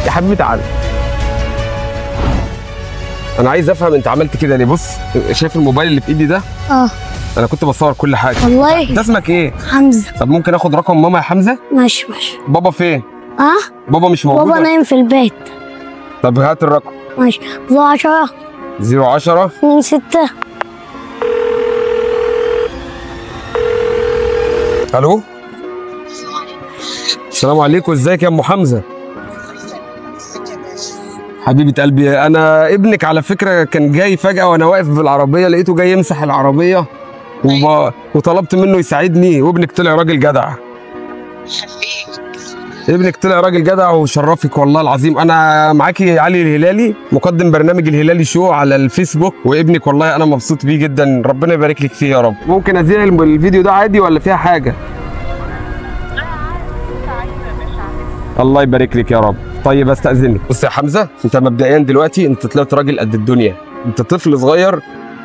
يا حبيبي تعالى. انا عايز افهم انت عملت كده ليه. بص شايف الموبايل اللي في ايدي ده؟ انا كنت بصور كل حاجه. والله انت اسمك ايه؟ حمزه. طب ممكن اخد رقم ماما يا حمزه؟ ماشي. بابا فين؟ بابا مش موجود. بابا نايم في البيت. طب هات الرقم. ماشي. 10 010 26. الو السلام عليكم، ازيك يا ام حمزه؟ حبيبه قلبي، انا ابنك على فكره كان جاي فجاه وانا واقف بالعربيه لقيته جاي يمسح العربيه وطلبت منه يساعدني، وابنك طلع راجل جدع. ابنك طلع راجل جدع وشرفك والله العظيم. انا معاكي علي الهلالي مقدم برنامج الهلالي شو على الفيسبوك، وابنك والله انا مبسوط بيه جدا، ربنا يبارك لك فيه يا رب. ممكن اذيع الفيديو ده عادي ولا فيها حاجه؟ الله يبارك لك يا رب. طيب استاذنك. بص يا حمزه، انت مبدئيا دلوقتي انت طلعت راجل قد الدنيا، انت طفل صغير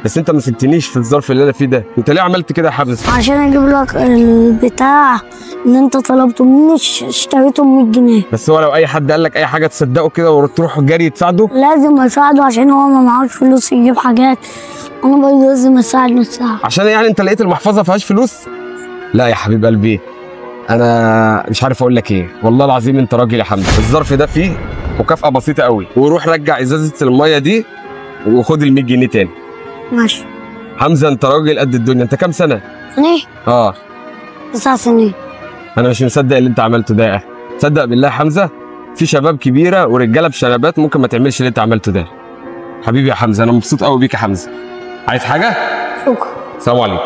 بس انت ما سبتنيش في الظرف اللي انا فيه ده. انت ليه عملت كده يا حمزه؟ عشان اجيب لك البتاع اللي انت طلبته مني، اشتريته ب 100 جنيه. بس هو لو اي حد قال لك اي حاجه تصدقه كده وتروح جري تساعده؟ لازم اساعده عشان هو ما معهوش فلوس يجيب حاجات، انا برضه لازم اساعد نفسي. عشان يعني انت لقيت المحفظه ما فيهاش فلوس؟ لا يا حبيب قلبي، انا مش عارف اقول لك ايه، والله العظيم انت راجل يا حمزه. الظرف ده فيه مكافاه بسيطه قوي، وروح رجع ازازه الميه دي وخد ال 100 جنيه تاني. ماشي. حمزه انت راجل قد الدنيا. انت كام سنه؟ ايه؟ 9 سنين. انا مش مصدق اللي انت عملته ده يا اخي. تصدق بالله يا حمزه في شباب كبيره ورجاله بشنبات ممكن ما تعملش اللي انت عملته ده. حبيبي يا حمزه انا مبسوط قوي بيك يا حمزه. عايز حاجه؟ شكرا. السلام عليكم.